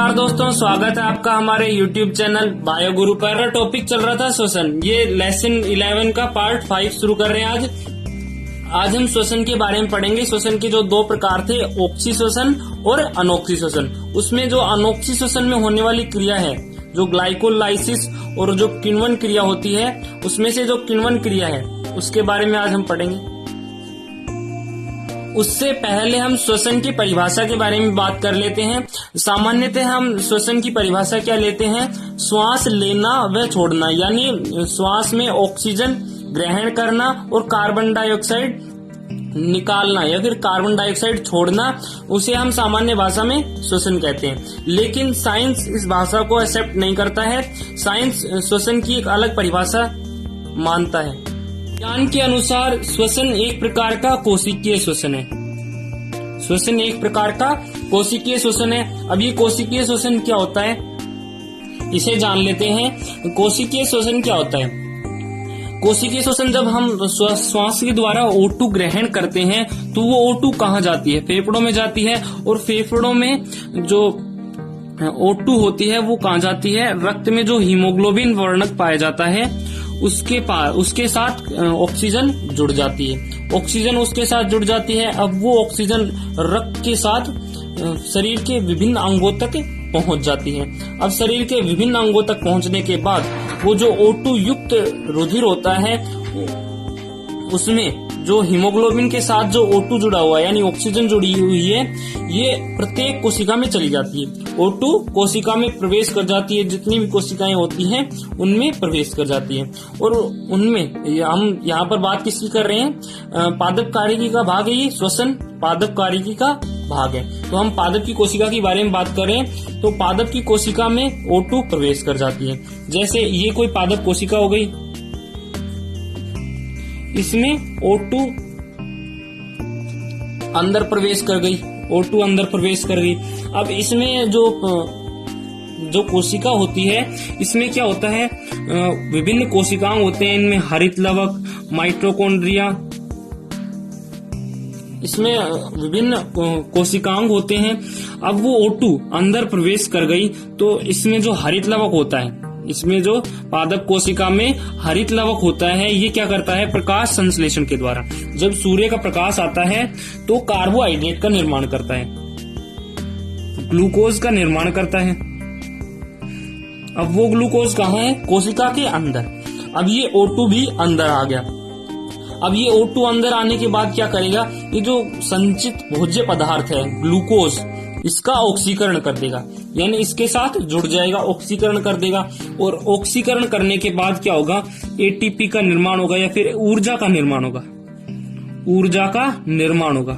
नमस्कार दोस्तों, स्वागत है आपका हमारे YouTube चैनल बायो गुरु पर। टॉपिक चल रहा था श्वसन। ये लेसन 11 का पार्ट 5 शुरू कर रहे हैं। आज हम श्वसन के बारे में पढ़ेंगे। श्वसन के जो दो प्रकार थे, ऑक्सी श्वसन और अनोक्सी श्वसन। उसमें जो अनोक्सी श्वसन में होने वाली क्रिया है, जो ग्लाइकोलाइसिस और जो किण्वन क्रिया होती है, उसमें से जो किण्वन क्रिया है उसके बारे में आज हम पढ़ेंगे। उससे पहले हम श्वसन की परिभाषा के बारे में बात कर लेते हैं। सामान्यतः हम श्वसन की परिभाषा क्या लेते हैं? श्वास लेना व छोड़ना, यानी श्वास में ऑक्सीजन ग्रहण करना और कार्बन डाइऑक्साइड निकालना या फिर कार्बन डाइऑक्साइड छोड़ना, उसे हम सामान्य भाषा में श्वसन कहते हैं। लेकिन साइंस इस भाषा को एक्सेप्ट नहीं करता है। साइंस श्वसन की एक अलग परिभाषा मानता है। विज्ञान के अनुसार श्वसन एक प्रकार का कोशिकीय श्वसन है। श्वसन एक प्रकार का कोशिकीय श्वसन है। अब ये कोशिकीय श्वसन क्या होता है, इसे जान लेते हैं। कोशिकीय श्वसन क्या होता है? कोशिकीय श्वसन, जब हम श्वास के द्वारा O2 ग्रहण करते हैं तो वो O2 कहाँ जाती है? फेफड़ों में जाती है। और फेफड़ों में जो O2 होती है वो कहाँ जाती है? रक्त में जो हीमोग्लोबिन वर्णक पाया जाता है उसके साथ ऑक्सीजन जुड़ जाती है। ऑक्सीजन उसके साथ जुड़ जाती है। अब वो ऑक्सीजन रक्त के साथ शरीर के विभिन्न अंगों तक पहुंच जाती है। अब शरीर के विभिन्न अंगों तक पहुंचने के बाद वो जो O2 युक्त रुधिर होता है, उसमें जो हीमोग्लोबिन के साथ जो O2 जुड़ा हुआ है, यानी ऑक्सीजन जुड़ी हुई है, ये प्रत्येक कोशिका में चली जाती है। O2 कोशिका में प्रवेश कर जाती है। जितनी भी कोशिकाएं होती हैं उनमें प्रवेश कर जाती है। और उनमें हम यहाँ पर बात किसकी कर रहे हैं? पादप कार्यकी का भाग है ये श्वसन, पादप कार्यकी का भाग है। तो हम पादप की कोशिका के बारे में बात कर रहे हैं। तो पादप की कोशिका में O2 प्रवेश कर जाती है। जैसे ये कोई पादप कोशिका हो गई, इसमें O2 अंदर प्रवेश कर गई। O2 अंदर प्रवेश कर गई। अब इसमें जो कोशिका होती है, इसमें क्या होता है? विभिन्न कोशिकाएं होते हैं। इनमें हरित लवक, माइटोकॉन्ड्रिया, इसमें विभिन्न कोशिकांग होते हैं। अब वो O2 अंदर प्रवेश कर गई तो इसमें जो हरित लवक होता है, इसमें जो पादप कोशिका में हरित लवक होता है, ये क्या करता है? प्रकाश संश्लेषण के द्वारा जब सूर्य का प्रकाश आता है तो कार्बोहाइड्रेट का निर्माण करता है, ग्लूकोज का निर्माण करता है। अब वो ग्लूकोज कहाँ है? कोशिका के अंदर। अब ये O2 भी अंदर आ गया। अब ये O2 अंदर आने के बाद क्या करेगा? ये जो संचित भोज्य पदार्थ है ग्लूकोज, इसका ऑक्सीकरण कर देगा, यानी इसके साथ जुड़ जाएगा, ऑक्सीकरण कर देगा। और ऑक्सीकरण करने के बाद क्या होगा? एटीपी का निर्माण होगा या फिर ऊर्जा का निर्माण होगा। ऊर्जा का निर्माण होगा।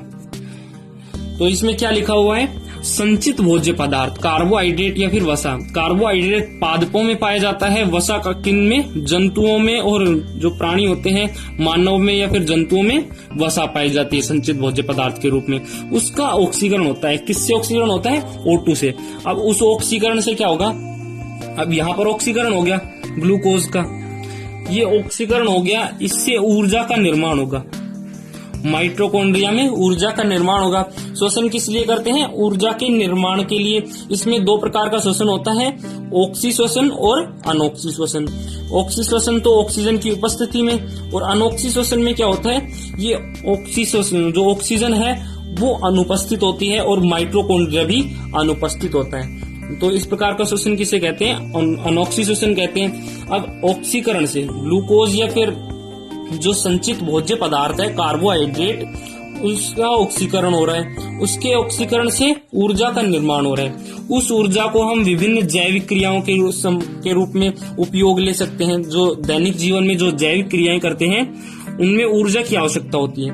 तो इसमें क्या लिखा हुआ है? संचित भोज्य पदार्थ, कार्बोहाइड्रेट या फिर वसा। कार्बोहाइड्रेट पादपों में पाया जाता है, वसा का किन में? जंतुओं में। और जो प्राणी होते हैं, मानव में या फिर जंतुओं में वसा पाई जाती है संचित भोज्य पदार्थ के रूप में। उसका ऑक्सीकरण होता है। किससे ऑक्सीकरण होता है? O2 से। अब उस ऑक्सीकरण से क्या होगा? अब यहाँ पर ऑक्सीकरण हो गया ग्लूकोज का, ये ऑक्सीकरण हो गया। इससे ऊर्जा का निर्माण होगा। माइटोकॉन्ड्रिया में ऊर्जा का निर्माण होगा। श्वसन किस लिए करते हैं? ऊर्जा के निर्माण के लिए। इसमें दो प्रकार का श्वसन होता है, ऑक्सी श्वसन और अनोक्सी श्वसन। ऑक्सी श्वसन तो ऑक्सीजन की उपस्थिति में, और अनोक्सी श्वसन में क्या होता है? ये ऑक्सी श्वसन, जो ऑक्सीजन है वो अनुपस्थित होती है और माइटोकॉन्ड्रिया भी अनुपस्थित होता है। तो इस प्रकार का श्वसन किसे कहते हैं? अनोक्सी श्वसन कहते हैं। अब ऑक्सीकरण से ग्लूकोज या फिर जो संचित भोज्य पदार्थ है कार्बोहाइड्रेट, उसका ऑक्सीकरण हो रहा है। उसके ऑक्सीकरण से ऊर्जा का निर्माण हो रहा है। उस ऊर्जा को हम विभिन्न जैविक क्रियाओं के रूप में उपयोग ले सकते हैं। जो दैनिक जीवन में जो जैविक क्रियाएं करते हैं उनमें ऊर्जा की आवश्यकता होती है,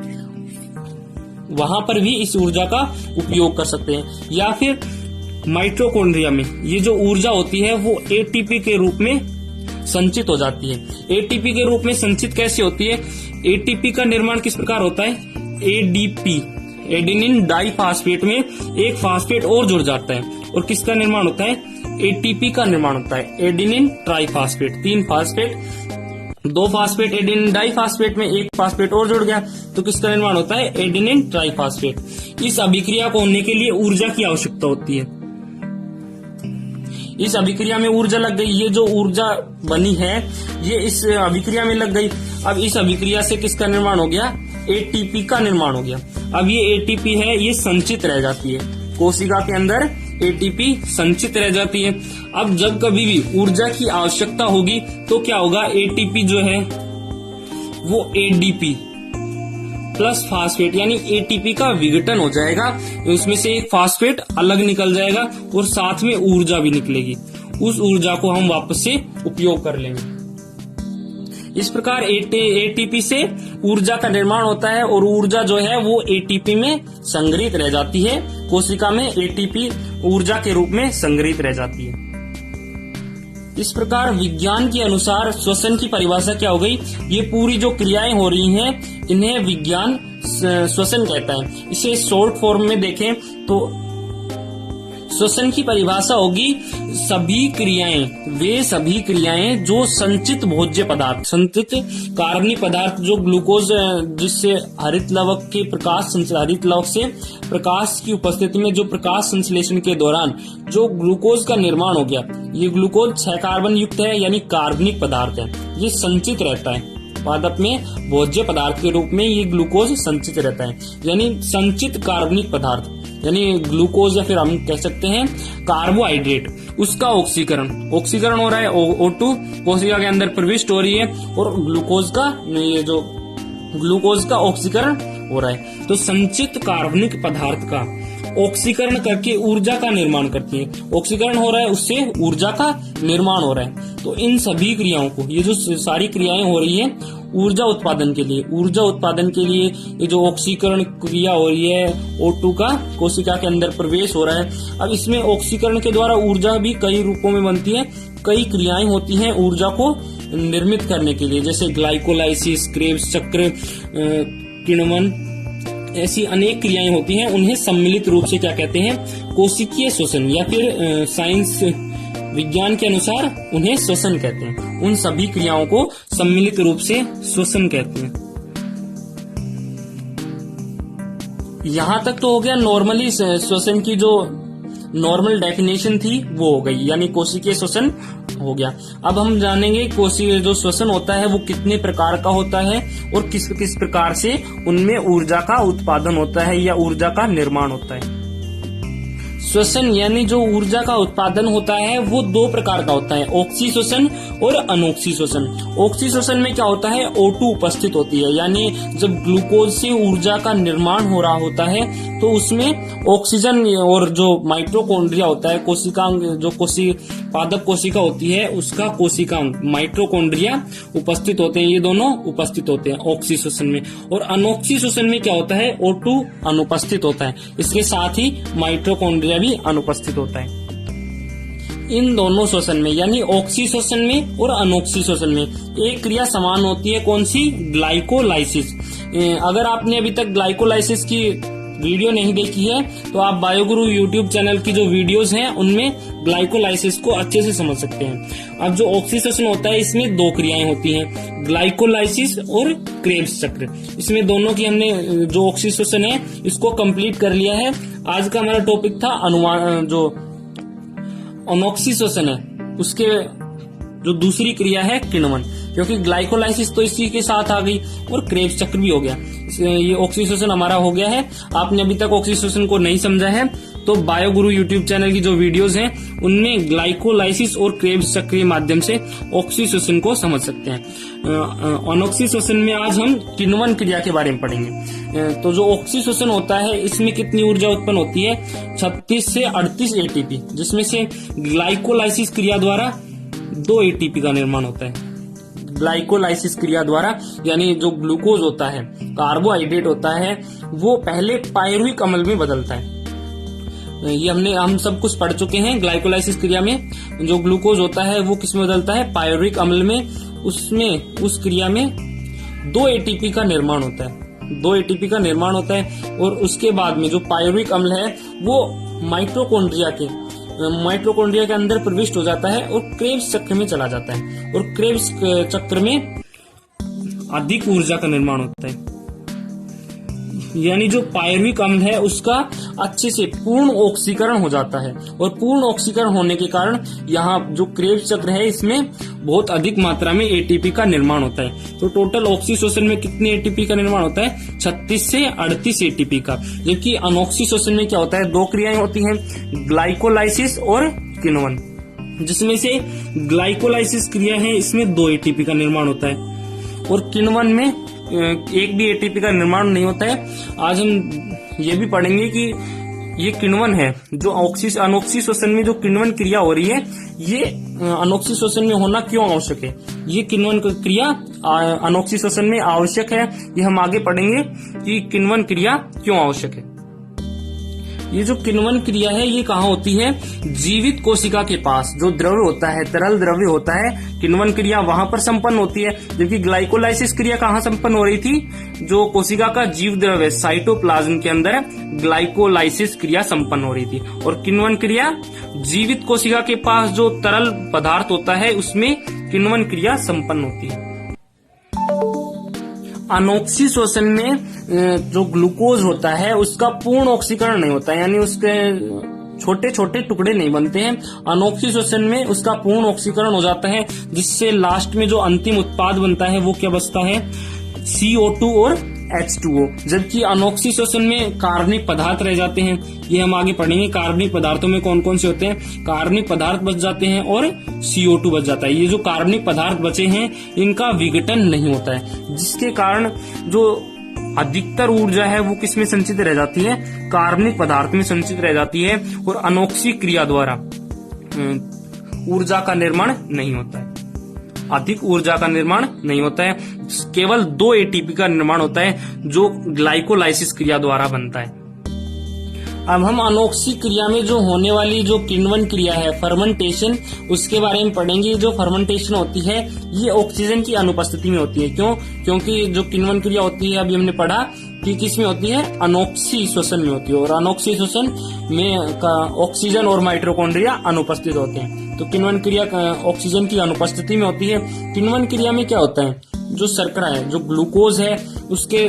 वहां पर भी इस ऊर्जा का उपयोग कर सकते हैं। या फिर माइटोकॉन्ड्रिया में ये जो ऊर्जा होती है वो एटीपी के रूप में संचित हो जाती है। एटीपी के रूप में संचित कैसे होती है? एटीपी का निर्माण किस प्रकार होता है? एडीपी, एडेनिन डाइफॉस्फेट में एक फास्फेट और जुड़ जाता है और किसका निर्माण होता है? एटीपी का निर्माण होता है। Adenine triphosphate, 3 phosphate, 2 phosphate adenine diphosphate में एक फास्फेट और जुड़ गया तो किसका निर्माण होता है? Adenine triphosphate. इस अभिक्रिया को होने के लिए ऊर्जा की आवश्यकता होती है। इस अभिक्रिया में ऊर्जा लग गई, ये जो ऊर्जा बनी है ये इस अभिक्रिया में लग गई। अब इस अभिक्रिया से किसका निर्माण हो गया, एटीपी का निर्माण हो गया। अब ये एटीपी है ये संचित रह जाती है, कोशिका के अंदर एटीपी संचित रह जाती है। अब जब कभी भी ऊर्जा की आवश्यकता होगी तो क्या होगा, एटीपी जो है वो एडीपी प्लस फास्फेट यानी एटीपी का विघटन हो जाएगा, उसमें से एक फास्फेट अलग निकल जाएगा और साथ में ऊर्जा भी निकलेगी। उस ऊर्जा को हम वापस से उपयोग कर लेंगे। इस प्रकार एटीपी से ऊर्जा का निर्माण होता है और ऊर्जा जो है वो एटीपी में संग्रहित रह जाती है, कोशिका में एटीपी ऊर्जा के रूप में संग्रहित रह जाती है। इस प्रकार विज्ञान के अनुसार श्वसन की परिभाषा क्या हो गई, ये पूरी जो क्रियाएं हो रही हैं इन्हें विज्ञान श्वसन कहता है। इसे शॉर्ट फॉर्म में देखें तो श्वसन की परिभाषा होगी सभी क्रियाएं, वे सभी क्रियाएं जो संचित भोज्य पदार्थ, संचित कार्बनिक पदार्थ जो ग्लूकोज, जिससे हरित लवक के हरित लवक से प्रकाश की उपस्थिति में जो प्रकाश संश्लेषण के दौरान जो ग्लूकोज का निर्माण हो गया, ये ग्लूकोज 6 कार्बन युक्त है यानी कार्बनिक पदार्थ है, ये संचित रहता है पादप में भोज्य पदार्थ के रूप में, ये ग्लूकोज संचित रहता है यानी संचित कार्बनिक पदार्थ यानी ग्लूकोज, या फिर हम कह सकते हैं कार्बोहाइड्रेट, उसका ऑक्सीकरण हो रहा है, O2 कोशिका के अंदर प्रविष्ट हो रही है और ग्लूकोज का ऑक्सीकरण हो रहा है। तो संचित कार्बनिक पदार्थ का ऑक्सीकरण करके ऊर्जा का निर्माण करती है, ऑक्सीकरण हो रहा है उससे ऊर्जा का निर्माण हो रहा है। तो इन सभी क्रियाओं को, ये जो सारी क्रियाएं हो रही है ऊर्जा उत्पादन के लिए, ये जो ऑक्सीकरण क्रिया हो रही है, O2 का कोशिका के अंदर प्रवेश हो रहा है। अब इसमें ऑक्सीकरण के द्वारा ऊर्जा भी कई रूपों में बनती है, कई क्रियाएं होती हैं ऊर्जा को निर्मित करने के लिए, जैसे ग्लाइकोलाइसिस, क्रेब्स चक्र, किण्वन, ऐसी अनेक क्रियाएं होती हैं। उन्हें सम्मिलित रूप से क्या कहते हैं, कोशिकीय श्वसन, या फिर साइंस विज्ञान के अनुसार उन्हें श्वसन कहते हैं। उन सभी क्रियाओं को सम्मिलित रूप से श्वसन कहते हैं। यहां तक तो हो गया नॉर्मली श्वसन की जो नॉर्मल डेफिनेशन थी वो हो गई, यानी कोशिकीय श्वसन हो गया। अब हम जानेंगे कोशिकीय जो श्वसन होता है वो कितने प्रकार का होता है और किस किस प्रकार से उनमें ऊर्जा का उत्पादन होता है या ऊर्जा का निर्माण होता है। श्वसन यानी जो ऊर्जा का उत्पादन होता है वो 2 प्रकार का होता है, ऑक्सी श्वसन और अनोक्सी श्वसन। ऑक्सी श्वसन में क्या होता है, O2 उपस्थित होती है, यानी जब ग्लूकोज से ऊर्जा का निर्माण हो रहा होता है तो उसमें ऑक्सीजन और जो माइटोकॉन्ड्रिया होता है, कोशिकांग, जो पादप कोशिका होती है उसका कोशिकांग माइटोकॉन्ड्रिया उपस्थित होते हैं, ये दोनों उपस्थित होते हैं ऑक्सी श्वसन में। और अनोक्सी श्वसन में क्या होता है, O2 अनुपस्थित होता है, इसके साथ ही माइटोकॉन्ड्रिया भी अनुपस्थित होता है। इन दोनों श्वसन में यानी ऑक्सी श्वसन में और अनोक्सी श्वसन में एक क्रिया समान होती है, कौन सी, ग्लाइकोलाइसिस। अगर आपने अभी तक ग्लाइकोलाइसिस की वीडियो नहीं देखी है तो आप बायोगुरु यूट्यूब चैनल की जो वीडियोस हैं उनमें ग्लाइकोलाइसिस को अच्छे से समझ सकते हैं। अब जो ऑक्सी श्वसन होता है इसमें 2 क्रियाएं होती हैं, ग्लाइकोलाइसिस और क्रेब्स चक्र। इसमें दोनों की हमने जो ऑक्सी श्वसन है इसको कंप्लीट कर लिया है। आज का हमारा टॉपिक था जो अनोक्सी श्वसन है उसके जो दूसरी क्रिया है किण्वन, क्योंकि ग्लाइकोलाइसिस तो इसी के साथ आ गई और क्रेब्स चक्र भी हो गया। ये ऑक्सी श्वसन हमारा हो गया है। आपने अभी तक ऑक्सी श्वसन को नहीं समझा है तो बायोगुरु यूट्यूब चैनल की जो वीडियोस हैं उनमें ग्लाइकोलाइसिस और क्रेब्स चक्र के माध्यम से ऑक्सी श्वसन को समझ सकते हैं। अनोक्सी श्वसन में आज हम किण्वन क्रिया के बारे में पढ़ेंगे। तो जो ऑक्सी श्वसन होता है इसमें कितनी ऊर्जा उत्पन्न होती है, 36 से 38 एटीपी, जिसमें से ग्लाइकोलाइसिस क्रिया द्वारा 2 एटीपी का निर्माण होता है। ग्लाइकोलाइसिस क्रिया द्वारा यानी जो ग्लूकोज होता है, कार्बोहाइड्रेट होता है, वो पहले पायरुविक अम्ल में बदलता है। ये हम सब कुछ पढ़ चुके हैं। ग्लाइकोलाइसिस क्रिया में जो ग्लूकोज होता है वो किस में बदलता है, पायरुविक अम्ल में। उस क्रिया में 2 एटीपी का निर्माण होता है, 2 एटीपी का निर्माण होता है और उसके बाद में जो पायरुविक अम्ल है वो माइटोकॉन्ड्रिया के अंदर प्रविष्ट हो जाता है और क्रेब्स चक्र में चला जाता है और क्रेब्स चक्र में अधिक ऊर्जा का निर्माण होता है। यानी जो पायरुविक अम्ल है उसका अच्छे से पूर्ण ऑक्सीकरण हो जाता है, और पूर्ण ऑक्सीकरण होने के कारण यहाँ जो क्रेब्स चक्र है इसमें बहुत अधिक मात्रा में एटीपी का निर्माण होता है। तो टोटल ऑक्सीशोषण में कितने एटीपी का निर्माण होता है? 36 से 38 एटीपी का। जबकि अनऑक्सीशोषण में क्या होता है? 2 क्रियाएं होती हैं, ग्लाइकोलाइसिस और किण्वन, जिसमें से ग्लाइकोलाइसिस क्रिया है इसमें 2 एटीपी का निर्माण होता है, और किण्वन में एक भी एटीपी का निर्माण नहीं होता है। आज हम ये भी पढ़ेंगे कि ये किण्वन है जो अनऑक्सीशोषण में जो किण्वन क्रिया हो रही है, ये अनऑक्सीशोषण में होना क्यों आवश्यक है। ये किण्वन क्रिया अनऑक्सीशोषण में आवश्यक है, ये हम आगे पढ़ेंगे कि किण्वन क्रिया क्यों आवश्यक है। ये जो किण्वन क्रिया है ये कहाँ होती है? जीवित कोशिका के पास जो द्रव्य होता है, तरल द्रव्य होता है, किण्वन क्रिया वहां पर संपन्न होती है। जबकि ग्लाइकोलाइसिस क्रिया कहाँ संपन्न हो रही थी? जो कोशिका का जीव द्रव्य साइटोप्लाज्म के अंदर ग्लाइकोलाइसिस क्रिया संपन्न हो रही थी। और किण्वन क्रिया जीवित कोशिका के पास जो तरल पदार्थ होता है उसमें किण्वन क्रिया संपन्न होती है। अनऑक्सीशोषण में जो ग्लूकोज होता है उसका पूर्ण ऑक्सीकरण नहीं होता है, यानी उसके छोटे छोटे टुकड़े नहीं बनते हैं। अनऑक्सीशोषण में उसका पूर्ण ऑक्सीकरण हो जाता है, जिससे लास्ट में जो अंतिम उत्पाद बनता है वो क्या बचता है? CO2 और H2O। जबकि अनऑक्सीशोषण में कार्बनिक पदार्थ रह जाते हैं। ये हम आगे पढ़ेंगे कार्बनिक पदार्थों में कौन कौन से होते हैं। कार्बनिक पदार्थ बच जाते हैं और CO2 बच जाता है। ये जो कार्बनिक पदार्थ बचे हैं इनका विघटन नहीं होता है, जिसके कारण जो अधिकतर ऊर्जा है वो किसमें संचित रह जाती है? कार्बनिक पदार्थ में संचित रह जाती है, और अनॉक्सी क्रिया द्वारा ऊर्जा का निर्माण नहीं होता है, अधिक ऊर्जा का निर्माण नहीं होता है। केवल 2 एटीपी का निर्माण होता है जो ग्लाइकोलाइसिस क्रिया द्वारा बनता है। अब हम अनॉक्सी क्रिया में जो होने वाली जो किण्वन क्रिया है, फर्मेंटेशन, उसके बारे में पढ़ेंगे। जो फर्मेंटेशन होती है ये ऑक्सीजन की अनुपस्थिति में होती है। क्यों? क्योंकि जो किण्वन क्रिया होती है अभी हमने पढ़ा कि किस में होती है? अनॉक्सीशोषण में होती है, और अनॉक्सीशोषण में ऑक्सीजन और माइटोकॉन्ड्रिया अनुपस्थित होते हैं। तो किण्वन क्रिया ऑक्सीजन की अनुपस्थिति में होती है। किण्वन क्रिया में क्या होता है? जो शर्करा है, जो ग्लूकोज है, उसके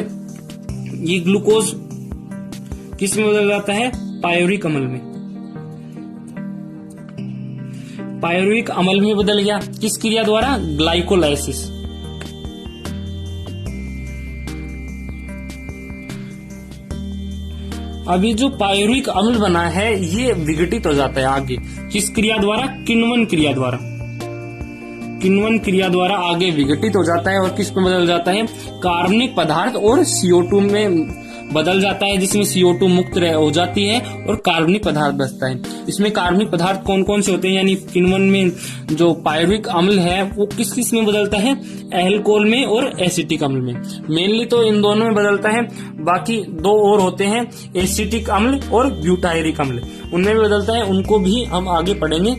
ये ग्लूकोज किस में बदल जाता है? पायरुविक अम्ल में। पायरुविक अम्ल में बदल गया किस क्रिया द्वारा? ग्लाइकोलाइसिस। अभी जो पायरुविक अम्ल बना है ये विघटित हो जाता है आगे किस क्रिया द्वारा? किण्वन क्रिया द्वारा। किण्वन क्रिया द्वारा आगे विघटित हो जाता है और किस में बदल जाता है? कार्बनिक पदार्थ और CO2 में बदल जाता है, जिसमें CO2 मुक्त हो जाती है और कार्बनिक पदार्थ बचता है। इसमें कार्बनिक पदार्थ कौन कौन से होते हैं? यानी किण्वन में जो पायरुविक अम्ल है वो किस किस में बदलता है? एल्कोहल में और एसिटिक अम्ल में। मेनली तो इन दोनों में बदलता है, बाकी 2 और होते हैं, एसिटिक अम्ल और ब्यूटायरिक अम्ल, उनमें भी बदलता है। उनको भी हम आगे पढ़ेंगे।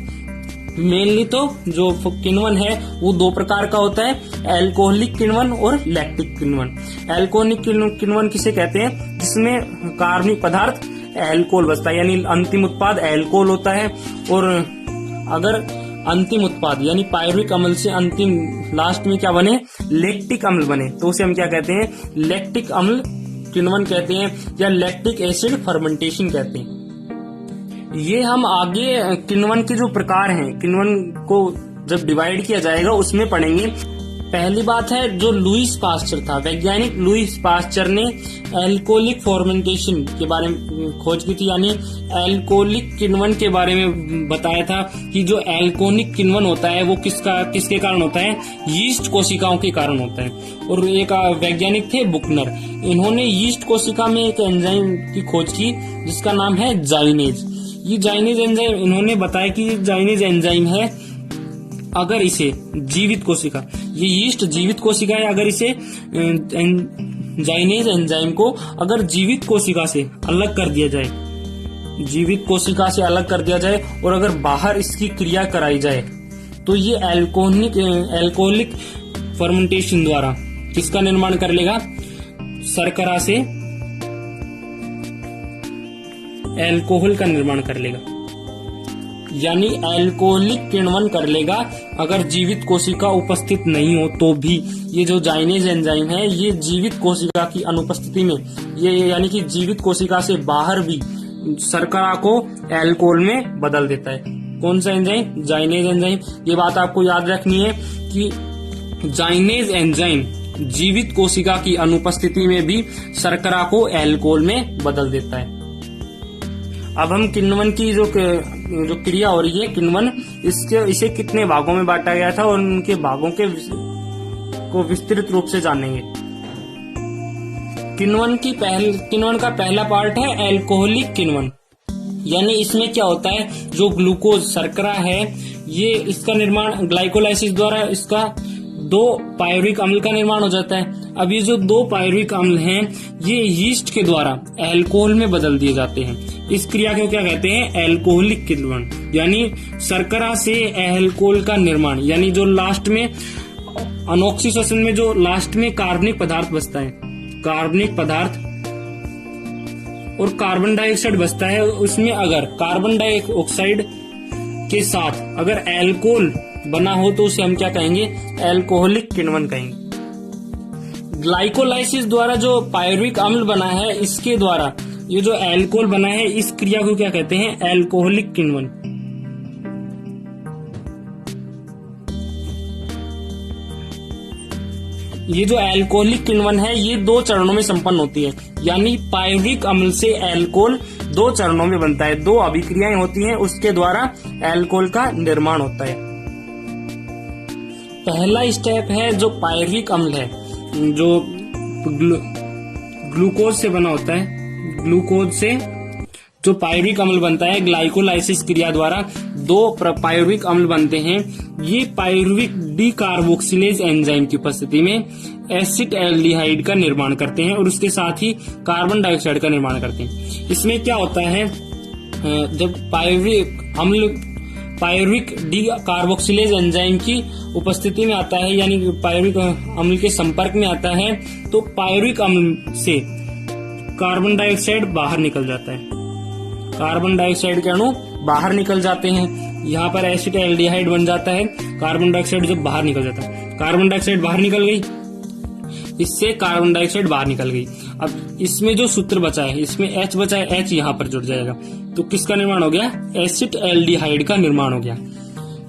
मेनली तो जो किण्वन है वो 2 प्रकार का होता है, एल्कोहलिक किण्वन और लैक्टिक किण्वन। एल्कोहलिक किण्वन किसे कहते हैं? जिसमें कार्बनिक पदार्थ एल्कोहल बचता है, यानी अंतिम उत्पाद एल्कोहल होता है। और अगर अंतिम उत्पाद यानी पायरुविक अम्ल से अंतिम लास्ट में क्या बने? लैक्टिक अम्ल बने, तो उसे हम क्या कहते हैं? लैक्टिक अम्ल किण्वन कहते हैं, या लैक्टिक एसिड फर्मेंटेशन कहते हैं। ये हम आगे किण्वन के जो प्रकार हैं, किण्वन को जब डिवाइड किया जाएगा उसमें पढ़ेंगे। पहली बात है, जो लुईस पास्चर था, वैज्ञानिक लुईस पास्चर ने एल्कोहलिक फर्मेंटेशन के बारे में खोज की थी, यानी एल्कोहलिक किण्वन के बारे में बताया था कि जो एल्कोहलिक किण्वन होता है वो किसके कारण होता है? यीस्ट कोशिकाओं के कारण होता है। और एक वैज्ञानिक थे बुकनर, इन्होंने यीस्ट कोशिका में एक एंजाइम की खोज की जिसका नाम है जाइनेज। ये जाइनेज एंजाइम इन्होंने बताया कि जाइनेज एंजाइम है, अगर इसे जीवित कोशिका, ये यीस्ट जीवित कोशिका है, अगर इसे जाइनेज एंजाइम को अगर जीवित कोशिका से अलग कर दिया जाए, जीवित कोशिका से अलग कर दिया जाए और अगर बाहर इसकी क्रिया कराई जाए, तो ये एल्कोहलिक फर्मेंटेशन द्वारा किसका निर्माण कर लेगा? शर्करा से एल्कोहल का निर्माण कर लेगा। यानी एल्कोहलिक किण्वन कर लेगा अगर जीवित कोशिका उपस्थित नहीं हो तो भी। ये जो जाइनेज एंजाइम है ये जीवित कोशिका की अनुपस्थिति में, ये यानी कि जीवित कोशिका से बाहर भी शर्करा को अल्कोहल में बदल देता है। कौन सा एंजाइम? जाइनेज एंजाइम। ये बात आपको याद रखनी है कि जाइनेज एंजाइम जीवित कोशिका की अनुपस्थिति में भी शर्करा को अल्कोहल में बदल देता है। अब हम किण्वन की जो क्रिया हो रही है किण्वन, इसे कितने भागों में बांटा गया था और उनके भागों को विस्तृत रूप से जानेंगे। किण्वन का पहला पार्ट है अल्कोहलिक किण्वन, यानी इसमें क्या होता है, जो ग्लूकोज शर्करा है ये इसका निर्माण ग्लाइकोलाइसिस द्वारा इसका 2 पायरुविक अम्ल का निर्माण हो जाता है। अब ये जो 2 पायरुविक अम्ल हैं ये यीस्ट के द्वारा अल्कोहल में बदल दिए जाते हैं। इस क्रिया को क्या कहते हैं? अल्कोहलिक किण्वन, यानी शर्करा से अल्कोहल का निर्माण, यानी जो लास्ट में अनोक्सी श्वसन में जो लास्ट में कार्बनिक पदार्थ बचता है, कार्बनिक पदार्थ और कार्बन डाइऑक्साइड बचता है, उसमें अगर कार्बन डाइऑक्साइड के साथ अगर अल्कोहल बना हो तो उसे हम क्या कहेंगे? अल्कोहलिक किण्वन कहेंगे। ग्लाइकोलाइसिस द्वारा जो पायरुविक अम्ल बना है इसके द्वारा ये जो अल्कोहल बना है इस क्रिया को क्या कहते हैं? अल्कोहलिक किण्वन। ये जो अल्कोहलिक किण्वन है ये 2 चरणों में संपन्न होती है, यानी पायरुविक अम्ल से अल्कोहल 2 चरणों में बनता है। 2 अभिक्रियाएं होती हैं उसके द्वारा अल्कोहल का निर्माण होता है। पहला स्टेप है जो पायरुविक अम्ल है जो ग्लूकोज से बना होता है, ग्लूकोज से जो पायरुविक अम्ल बनता है ग्लाइकोलाइसिस क्रिया द्वारा 2 पायरुविक अम्ल बनते हैं। ये पायरुविक डीकार्बोक्सिलेज एंजाइम की उपस्थिति में एसिटाल्डिहाइड का निर्माण करते हैं और उसके साथ ही कार्बन डाइऑक्साइड का निर्माण करते हैं। इसमें क्या होता है, जब पायरुविक डीकार्बोक्सिलेज एंजाइम की उपस्थिति में आता है यानी पायरुविक अम्ल के संपर्क में आता है तो पायरुविक अम्ल से कार्बन डाइऑक्साइड बाहर निकल जाता है, कार्बन डाइऑक्साइड के अणु बाहर निकल जाते हैं। यहाँ पर एसिटाल्डिहाइड बन जाता है। कार्बन डाइऑक्साइड जब बाहर निकल जाता है, कार्बन डाइऑक्साइड बाहर निकल गई, इससे कार्बन डाइऑक्साइड बाहर निकल गई। अब इसमें जो सूत्र बचा है इसमें H बचा है, H यहाँ पर जुड़ जाएगा तो किसका निर्माण हो गया? एसिटाल्डिहाइड का निर्माण हो गया।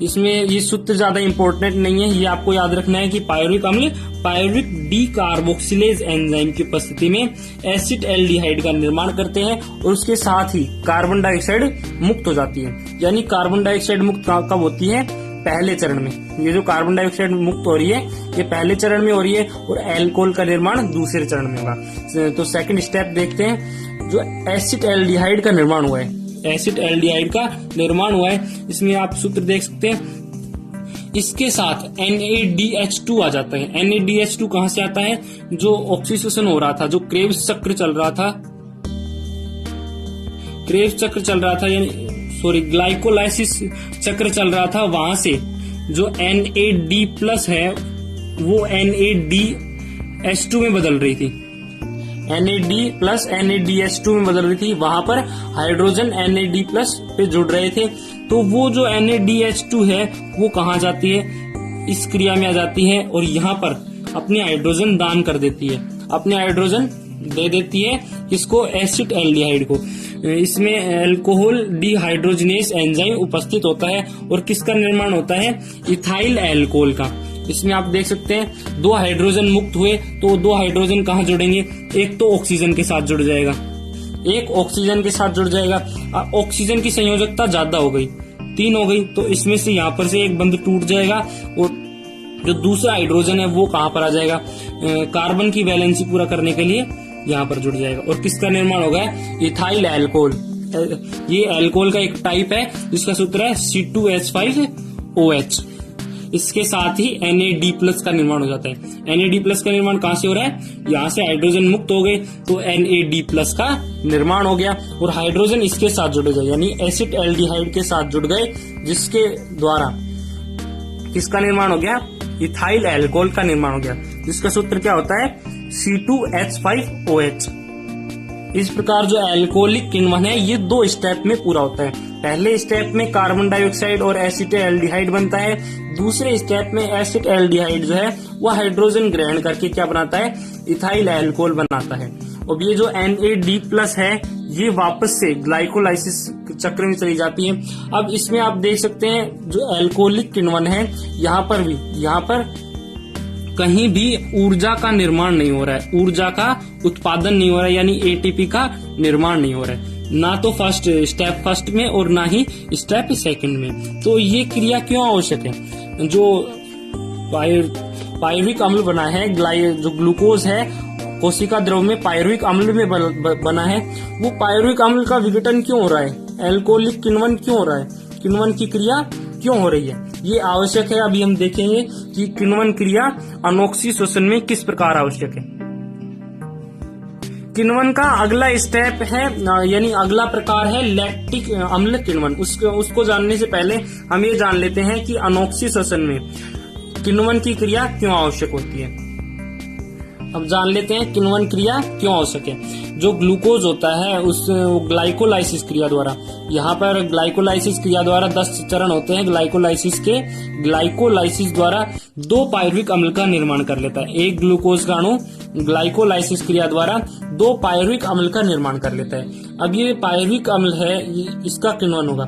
इसमें ये सूत्र ज्यादा इंपॉर्टेंट नहीं है, ये आपको याद रखना है कि पायरुविक अम्ल पायरुविक डीकार्बोक्सिलेज एंजाइम की उपस्थिति में एसिटाल्डिहाइड का निर्माण करते हैं और उसके साथ ही कार्बन डाइऑक्साइड मुक्त हो जाती है। यानी कार्बन डाइऑक्साइड मुक्त कब होती है? पहले चरण में। ये जो कार्बन डाइऑक्साइड मुक्त हो रही है ये पहले चरण में हो रही है और अल्कोहल का निर्माण दूसरे चरण में होगा। तो सेकंड स्टेप देखते हैं, जो एसिटाल्डिहाइड का निर्माण हुआ है, एसिटाल्डिहाइड का निर्माण हुआ है, इसमें आप सूत्र देख सकते हैं। इसके साथ NADH2 आ जाता है। NADH2 कहां से आता है? जो ऑक्सीडेशन हो रहा था, जो क्रेब्स चक्र चल रहा था, क्रेब्स चक्र चल रहा था यानी ग्लाइकोलाइसिस चक्र चल रहा था, वहां से जो NAD+ है वो NADH2 में बदल रही थी, NAD+ NADH2 में बदल रही थी। वहां पर हाइड्रोजन NAD+ पे जुड़ रहे थे तो वो जो NADH2 है वो कहाँ जाती है? इस क्रिया में आ जाती है और यहाँ पर अपने हाइड्रोजन दान कर देती है, अपने हाइड्रोजन दे देती है इसको एसिटाल्डिहाइड को। इसमें अल्कोहल डिहाइड्रोजिनेज एंजाइम उपस्थित होता है और किसका निर्माण होता है? इथाइल अल्कोहल का। इसमें आप देख सकते हैं 2 हाइड्रोजन मुक्त हुए तो 2 हाइड्रोजन कहाँ जुड़ेंगे? एक तो ऑक्सीजन के साथ जुड़ जाएगा, एक ऑक्सीजन के साथ जुड़ जाएगा। ऑक्सीजन की संयोजकता ज्यादा हो गई, 3 हो गई, तो इसमें से यहाँ पर से एक बंध टूट जाएगा और जो दूसरा हाइड्रोजन है वो कहाँ पर आ जाएगा? कार्बन की वैलेंसी पूरा करने के लिए यहाँ पर जुड़ जाएगा और किसका निर्माण होगा? Ethyl alcohol. ये अल्कोहल का एक टाइप है जिसका सूत्र है C2H5OH। इसके साथ ही NAD+ का निर्माण हो जाता है। NAD+ का निर्माण कहां से हो रहा है? यहाँ से हाइड्रोजन मुक्त हो गए तो NAD+ का निर्माण हो गया और हाइड्रोजन इसके साथ जुड़ गए यानी एसिटाल्डिहाइड के साथ जुड़ गए, जिसके द्वारा किसका निर्माण हो गया? इथाइल अल्कोहल का निर्माण हो गया, जिसका सूत्र क्या होता है? C2H5OH। इस प्रकार जो अल्कोहलिक किण्वन है ये 2 स्टेप में पूरा होता है। पहले स्टेप में कार्बन डाइऑक्साइड और एसिटाल्डिहाइड बनता है, दूसरे स्टेप में एसिटाल्डिहाइड जो है वह हाइड्रोजन ग्रहण करके क्या बनाता है, इथाइल अल्कोहल बनाता है। अब ये जो NAD+ है ये वापस से ग्लाइकोलाइसिस चक्र में चली जाती है। अब इसमें आप देख सकते हैं जो अल्कोहलिक किण्वन है यहाँ पर कहीं भी ऊर्जा का निर्माण नहीं हो रहा है, ऊर्जा का उत्पादन नहीं हो रहा है, यानी ATP का निर्माण नहीं हो रहा है, ना तो स्टेप फर्स्ट में और ना ही स्टेप सेकंड में। तो ये क्रिया क्यों आवश्यक है? जो पायरुविक अम्ल बना है, जो ग्लूकोज है कोशिका द्रव में पायरुविक अम्ल में बना है, वो पायरुविक अम्ल का विघटन क्यों हो रहा है, अल्कोहलिक किण्वन क्यों हो रहा है, किण्वन की क्रिया क्यों हो रही है, ये आवश्यक है। अभी हम देखेंगे कि किण्वन क्रिया अनोक्सी श्वसन में किस प्रकार आवश्यक है। किण्वन का अगला स्टेप है, यानी अगला प्रकार है लैक्टिक अम्ल किण्वन। उसको जानने से पहले हम ये जान लेते हैं कि अनोक्सी श्वसन में किण्वन की क्रिया क्यों आवश्यक होती है। अब जान लेते हैं किण्वन क्रिया क्यों आवश्यक है। जो ग्लूकोज होता है उस ग्लाइकोलाइसिस क्रिया द्वारा, यहाँ पर ग्लाइकोलाइसिस क्रिया द्वारा 10 चरण होते हैं। ग्लाइकोलाइसिस द्वारा 2 पायरुविक अम्ल का निर्माण कर लेता है। एक ग्लूकोज का अणु ग्लाइकोलाइसिस क्रिया द्वारा 2 पायरुविक अम्ल का निर्माण कर लेता है। अब ये पायरुविक अम्ल है, इसका किण्वन होगा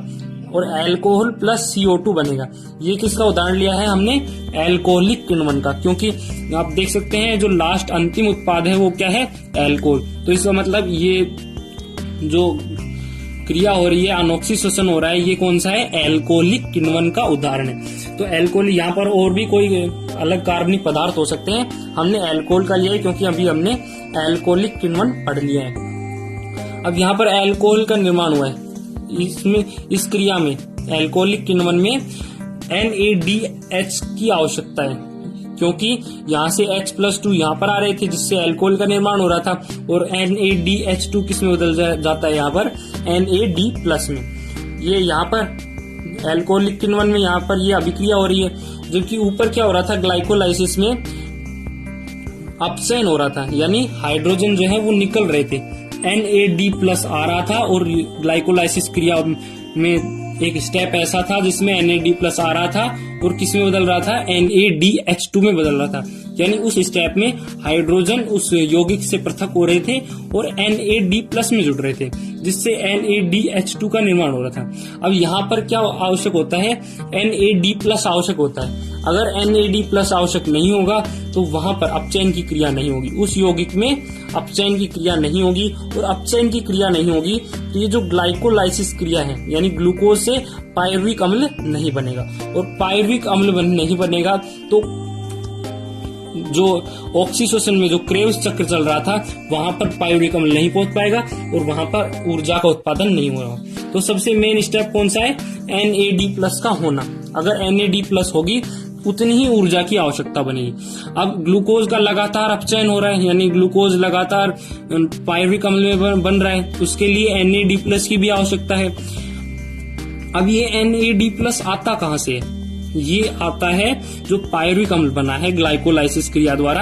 और अल्कोहल प्लस CO2 बनेगा। ये किसका उदाहरण लिया है हमने, अल्कोहलिक किण्वन का, क्योंकि आप देख सकते हैं जो लास्ट अंतिम उत्पाद है वो क्या है, अल्कोहल। तो इसका मतलब ये जो क्रिया हो रही है, अनोक्सी श्वसन हो रहा है, ये कौन सा है, अल्कोहलिक किण्वन का उदाहरण है। तो अल्कोहल, यहाँ पर और भी कोई अलग कार्बनिक पदार्थ हो सकते हैं, हमने अल्कोहल का लिया है क्योंकि अभी हमने अल्कोहलिक किण्वन पढ़ लिया है। अब यहाँ पर अल्कोहल का निर्माण हुआ है, इस क्रिया में अल्कोहलिक किण्वन में NADH की आवश्यकता है, क्योंकि यहाँ से H+2 यहाँ पर आ रहे थे जिससे अल्कोहल का निर्माण हो रहा था, और NADH2 किस में बदल जाता है, यहाँ पर NAD+ में। ये यहाँ पर अल्कोहलिक किण्वन में यहाँ पर ये अभिक्रिया हो रही है, जबकि ऊपर क्या हो रहा था, ग्लाइकोलाइसिस में अपचयन हो रहा था, यानी हाइड्रोजन जो है वो निकल रहे थे, NAD+ आ रहा था। और ग्लाइकोलाइसिस क्रिया में एक स्टेप ऐसा था जिसमें NAD+ आ रहा था और किस में बदल रहा था, NADH2 में बदल रहा था, यानी उस स्टेप में हाइड्रोजन उस यौगिक से पृथक हो रहे थे और NAD+ में जुड़ रहे थे, जिससे NADH2 का निर्माण हो रहा था। अब यहाँ पर क्या आवश्यक होता है, NAD+ आवश्यक होता है। अगर NAD+ आवश्यक नहीं होगा तो वहां पर अपचयन की क्रिया नहीं होगी, उस यौगिक में अपचयन की क्रिया नहीं होगी, और अपचयन की क्रिया नहीं होगी तो ये जो ग्लाइकोलाइसिस क्रिया है, यानी ग्लूकोज से पायरुविक अम्ल नहीं बनेगा, और पायरुविक अम्ल नहीं बनेगा तो जो ऑक्सीश्वसन में जो क्रेब्स चक्र चल रहा था वहां पर पायरुविक अम्ल नहीं पहुंच पाएगा और वहां पर ऊर्जा का उत्पादन नहीं होगा। तो सबसे मेन स्टेप कौन सा है, NAD+ का होना। अगर NAD+ होगी उतनी ही ऊर्जा की आवश्यकता बनेगी। अब ग्लूकोज का लगातार अपचयन हो रहा है, यानी ग्लूकोज लगातार पायरुविक अम्ल में बन रहा है, उसके लिए NAD+ की भी आवश्यकता है। अब ये NAD+ आता कहां से है, ये आता है जो पायरुविक अम्ल बना है ग्लाइकोलाइसिस क्रिया द्वारा,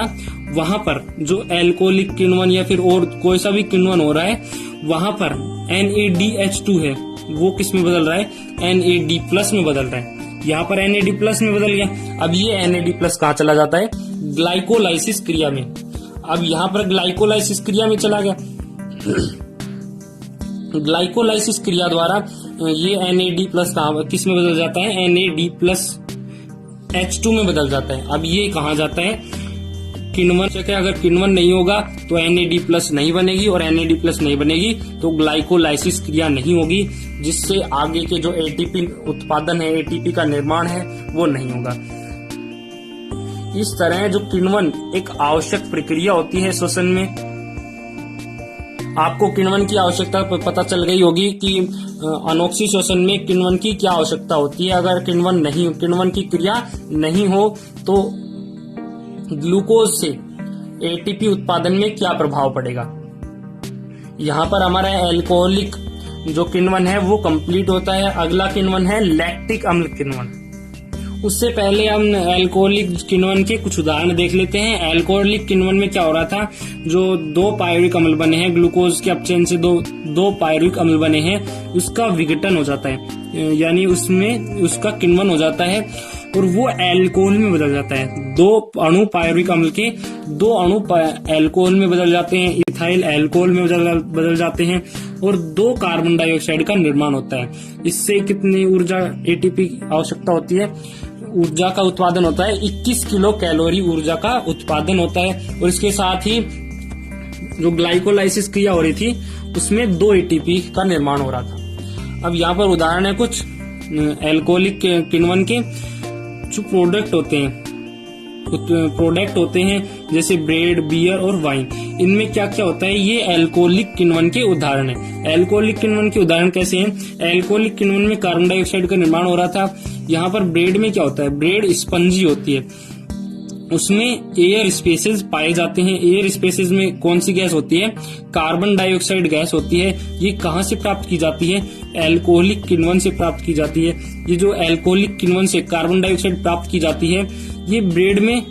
वहां पर जो अल्कोहलिक किण्वन या फिर और कोई सा भी किण्वन हो रहा है, वहां पर NADH2 है, वो किस में बदल रहा है, NAD+ में बदल रहा है। यहाँ पर NAD+ में बदल गया। अब ये NAD+ कहाँ चला जाता है, ग्लाइकोलाइसिस क्रिया में। अब यहाँ पर ग्लाइकोलाइसिस क्रिया में चला गया। ग्लाइकोलाइसिस क्रिया द्वारा ये NAD+ किस में बदल जाता है, NAD+H2 में बदल जाता है। अब ये कहाँ जाता है, किण्वन। अगर किण्वन नहीं होगा तो NAD+ नहीं बनेगी, और NAD+ नहीं बनेगी तो ग्लाइकोलाइसिस क्रिया नहीं होगी, जिससे आगे के जो ATP उत्पादन है, ATP का निर्माण है, वो नहीं होगा। इस तरह जो किण्वन एक आवश्यक प्रक्रिया होती है श्वसन में। आपको किण्वन की आवश्यकता पता चल गई होगी कि अनोक्सी श्वसन में किण्वन की क्या आवश्यकता होती है। अगर किण्वन की क्रिया नहीं हो तो ग्लूकोज से ATP उत्पादन में क्या प्रभाव पड़ेगा। यहाँ पर हमारा अल्कोहलिक जो किण्वन है वो कंप्लीट होता है। अगला किण्वन है लैक्टिक अम्ल किण्वन, उससे पहले हम अल्कोहलिक किण्वन के कुछ उदाहरण देख लेते हैं। अल्कोहलिक किण्वन में क्या हो रहा था, जो 2 पायरुविक अम्ल बने हैं, ग्लूकोज के अपचयन से दो पायरुविक अम्ल बने हैं, उसका विघटन हो जाता है, यानी उसमें उसका किण्वन हो जाता है और वो अल्कोहल में बदल जाता है। 2 अणु पायरुविक अम्ल के 2 अणु अल्कोहल में बदल जाते हैं, इथाइल अल्कोहल में बदल जाते हैं और 2 कार्बन डाइऑक्साइड का निर्माण होता है। इससे कितनी ऊर्जा एटीपी आवश्यकता होती है, ऊर्जा का उत्पादन होता है 21 किलो कैलोरी ऊर्जा का उत्पादन होता है। और इसके साथ ही जो ग्लाइकोलाइसिस क्रिया हो रही थी उसमें 2 एटीपी का निर्माण हो रहा था। अब यहाँ पर उदाहरण है कुछ अल्कोहलिक किण्वन के जो प्रोडक्ट होते हैं जैसे ब्रेड, बियर और वाइन। इनमें क्या क्या होता है, ये अल्कोहलिक किण्वन के उदाहरण है। अल्कोहलिक किण्वन के उदाहरण कैसे हैं, अल्कोहलिक किण्वन में कार्बन डाइऑक्साइड का निर्माण हो रहा था। यहाँ पर ब्रेड में क्या होता है, ब्रेड स्पंजी होती है, उसमें एयर स्पेसेस पाए जाते हैं। एयर स्पेसेस में कौन सी गैस होती है, कार्बन डाइऑक्साइड गैस होती है। ये कहाँ से प्राप्त की जाती है, अल्कोहलिक किण्वन से प्राप्त की जाती है। ये जो अल्कोहलिक किण्वन से कार्बन डाइऑक्साइड प्राप्त की जाती है, ये ब्रेड में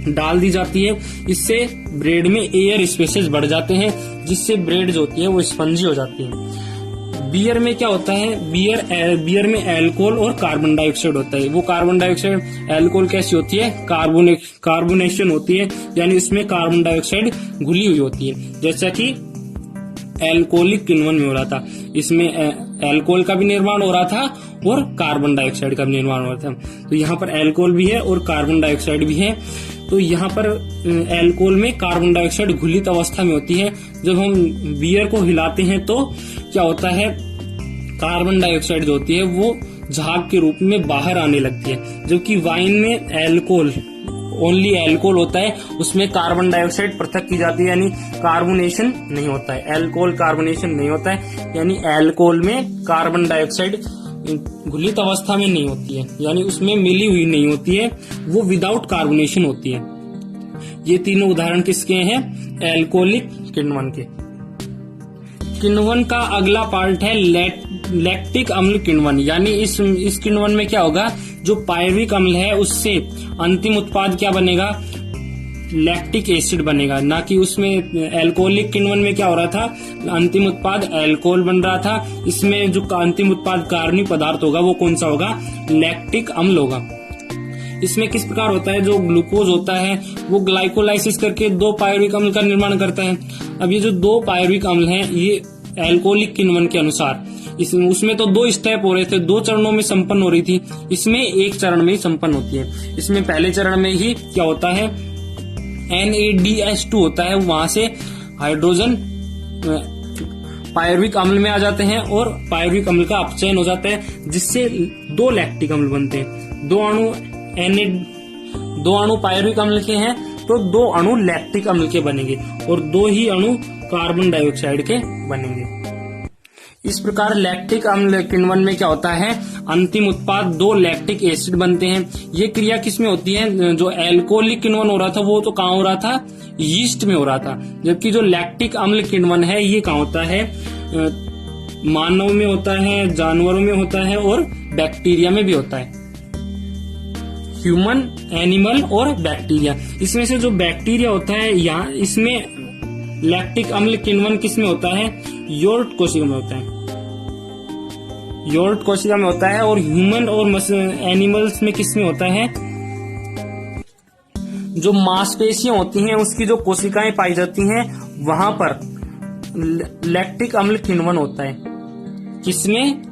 डाल दी जाती है। इससे ब्रेड में एयर स्पेसेस बढ़ जाते हैं, जिससे ब्रेड जो होती है वो स्पंजी हो जाती है। बियर में क्या होता है, बियर में अल्कोहल और कार्बन डाइऑक्साइड होता है। वो कार्बन डाइऑक्साइड, अल्कोहल कैसी होती है, कार्बोनेशन होती है, यानी उसमें कार्बन डाइऑक्साइड घुली हुई होती है, जैसा कि अल्कोहलिक किण्वन में हो रहा था। इसमें अल्कोहल का भी निर्माण हो रहा था और कार्बन डाइऑक्साइड का भी निर्माण हो रहा था। तो यहाँ पर अल्कोहल भी है और कार्बन डाइऑक्साइड भी है। तो यहाँ पर अल्कोहल में कार्बन डाइऑक्साइड घुलित अवस्था में होती है। जब हम बियर को हिलाते हैं तो क्या होता है, कार्बन डाइऑक्साइड जो होती है वो झाग के रूप में बाहर आने लगती है। जबकि वाइन में अल्कोहल, ओनली अल्कोहल होता है, उसमें कार्बन डाइऑक्साइड पृथक की जाती है, यानी कार्बोनेशन नहीं होता है। अल्कोहल कार्बोनेशन नहीं होता है, यानी अल्कोहल में कार्बन डाइऑक्साइड घुलित अवस्था में नहीं होती है, यानी उसमें मिली हुई नहीं होती है, वो विदाउट कार्बोनेशन होती है। ये तीनों उदाहरण किसके हैं, अल्कोहलिक किण्वन के। किण्वन का अगला पार्ट है लैक्टिक अम्ल किण्वन, यानी इस किण्वन में क्या होगा, जो पायरुविक अम्ल है उससे अंतिम उत्पाद क्या बनेगा, लैक्टिक एसिड बनेगा। ना कि उसमें अल्कोहलिक किण्वन में क्या हो रहा था, अंतिम उत्पाद अल्कोहल बन रहा था। इसमें जो अंतिम उत्पाद कार्बनिक पदार्थ होगा वो कौन सा होगा, लैक्टिक अम्ल होगा। इसमें किस प्रकार होता है, जो ग्लूकोज होता है वो ग्लाइकोलाइसिस करके 2 पायरुविक अम्ल का निर्माण करता है। अब ये जो 2 पायरुविक अम्ल हैं, ये अल्कोहलिक किण्वन के अनुसार उसमें तो 2 स्टेप हो रहे थे, 2 चरणों में संपन्न हो रही थी, इसमें 1 चरण में ही संपन्न होती है। इसमें पहले चरण में ही क्या होता है, NADH2 होता है, वहां से हाइड्रोजन पायरुविक अम्ल में आ जाते हैं और पायरुविक अम्ल का अपचयन हो जाता है, जिससे 2 लैक्टिक अम्ल बनते हैं। 2 अणु पायरुविक अम्ल के हैं तो 2 अणु लैक्टिक अम्ल के बनेंगे और 2 ही अणु कार्बन डाइऑक्साइड के बनेंगे। इस प्रकार लैक्टिक अम्ल किण्वन में क्या होता है, अंतिम उत्पाद 2 लैक्टिक एसिड बनते हैं। ये क्रिया किसमें होती है, जो अल्कोहलिक किण्वन हो रहा था वो तो कहाँ हो रहा था, यीस्ट में हो रहा था। जबकि जो लैक्टिक अम्ल किण्वन है ये कहाँ होता है, मानव में होता है, जानवरों में होता है और बैक्टीरिया में भी होता है। ह्यूमन, एनिमल और बैक्टीरिया, इसमें से जो बैक्टीरिया होता है यहाँ, इसमें लैक्टिक अम्ल किण्वन किसमें होता है, योर्ट कोशिका में होता है, योर्ट कोशिका में होता है। और ह्यूमन और एनिमल्स में किसमें होता है, जो मांसपेशियां होती हैं उसकी जो कोशिकाएं पाई जाती हैं वहां पर लैक्टिक अम्ल किण्वन होता है। किसमें,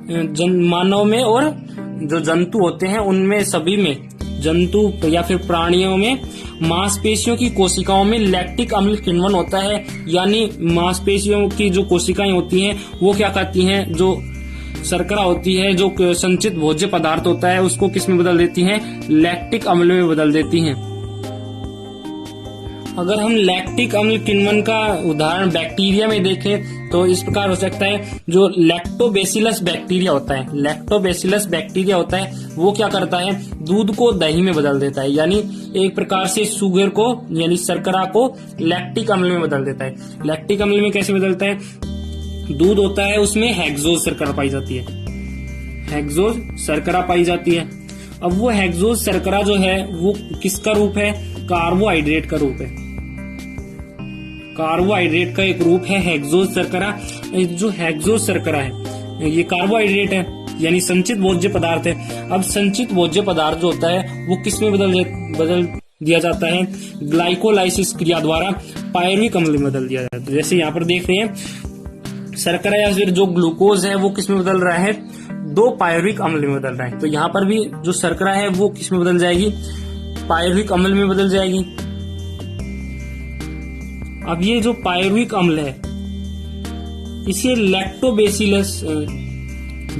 मानव में और जो जंतु होते हैं उनमें, सभी में, जंतु या फिर प्राणियों में मांसपेशियों की कोशिकाओं में लैक्टिक अम्ल किण्वन होता है। यानी मांसपेशियों की जो कोशिकाएं होती हैं वो क्या करती हैं, जो शर्करा होती है, जो संचित भोज्य पदार्थ होता है, उसको किस में बदल देती हैं, लैक्टिक अम्ल में बदल देती हैं। अगर हम लैक्टिक अम्ल किण्वन का उदाहरण बैक्टीरिया में देखें तो इस प्रकार हो सकता है, जो लैक्टोबैसिलस बैक्टीरिया होता है, लैक्टोबैसिलस बैक्टीरिया होता है वो क्या करता है, दूध को दही में बदल देता है। यानी एक प्रकार से शुगर को, यानी शर्करा को लैक्टिक अम्ल में बदल देता है। लैक्टिक अम्ल में कैसे बदलता है, दूध होता है उसमें हेक्सोज शर्करा पाई जाती है, हेक्सोज शर्करा पाई जाती है। अब वो हेक्सोज शर्करा जो है वो किसका रूप है? कार्बोहाइड्रेट का रूप है। कार्बोहाइड्रेट का एक रूप है हेक्सोज शर्करा। जो हेक्सोज शर्करा है ये कार्बोहाइड्रेट है, यानी संचित भोज्य पदार्थ है। अब संचित भोज्य पदार्थ जो होता है वो किस में बदल दिया जाता है? ग्लाइकोलाइसिस क्रिया द्वारा पायरुविक अम्ल में बदल दिया जाता है। जैसे यहाँ पर देख रहे हैं शर्करा या फिर जो ग्लूकोज है वो किस में बदल रहा है? 2 पायरुविक अम्ल में बदल रहा है। तो यहाँ पर भी जो शर्करा है वो किस में बदल जाएगी? पायरुविक अम्ल में बदल जाएगी। अब ये जो पायरुविक अम्ल है इसे लैक्टोबैसिलस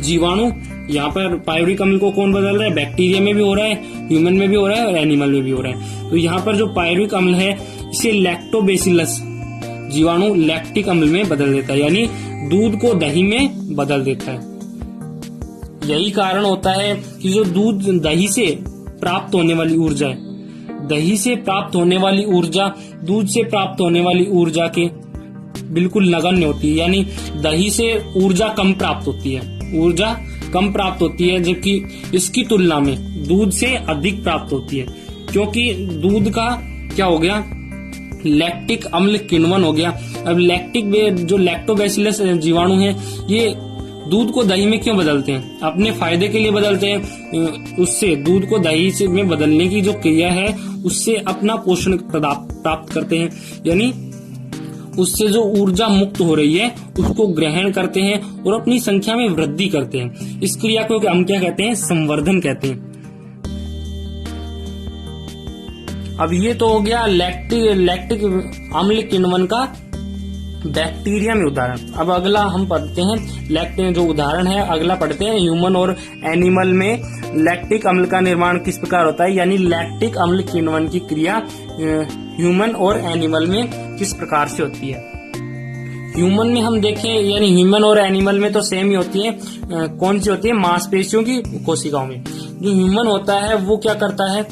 जीवाणु, यहाँ पर पायरुविक अम्ल को कौन बदल रहा है? बैक्टीरिया में भी हो रहा है, ह्यूमन में भी हो रहा है और एनिमल में भी हो रहा है। तो यहाँ पर जो पायरुविक अम्ल है इसे लैक्टोबैसिलस जीवाणु लैक्टिक अम्ल में बदल देता है, यानी दूध को दही में बदल देता है। यही कारण होता है कि जो दूध दही से प्राप्त होने वाली ऊर्जा है, दही से प्राप्त होने वाली ऊर्जा दूध से प्राप्त होने वाली ऊर्जा के बिल्कुल नगण्य होती है, यानी दही से ऊर्जा कम प्राप्त होती है, ऊर्जा कम प्राप्त होती है, जबकि इसकी तुलना में दूध से अधिक प्राप्त होती है। क्योंकि दूध का क्या हो गया? लैक्टिक अम्ल किण्वन हो गया। अब जो लैक्टोबैसिलस जीवाणु है ये दूध को दही में क्यों बदलते हैं? अपने फायदे के लिए बदलते हैं। उससे दूध को दही से में बदलने की जो क्रिया है उससे अपना पोषण प्राप्त करते हैं, यानी उससे जो ऊर्जा मुक्त हो रही है उसको ग्रहण करते हैं और अपनी संख्या में वृद्धि करते हैं। इस क्रिया को हम क्या कहते हैं? संवर्धन कहते हैं। अब ये तो हो गया लैक्टिक अम्ल किण्वन का बैक्टीरिया में उदाहरण। अब अगला हम पढ़ते हैं लैक्टिक जो उदाहरण है, अगला पढ़ते हैं ह्यूमन और एनिमल में लैक्टिक अम्ल का निर्माण किस प्रकार होता है, यानी लैक्टिक अम्ल किण्वन की क्रिया ह्यूमन और एनिमल में किस प्रकार से होती है। ह्यूमन में हम देखें, यानी ह्यूमन और एनिमल में तो सेम ही होती है। कौन सी होती है? मांसपेशियों की कोशिकाओं में। जो ह्यूमन होता है वो क्या करता है?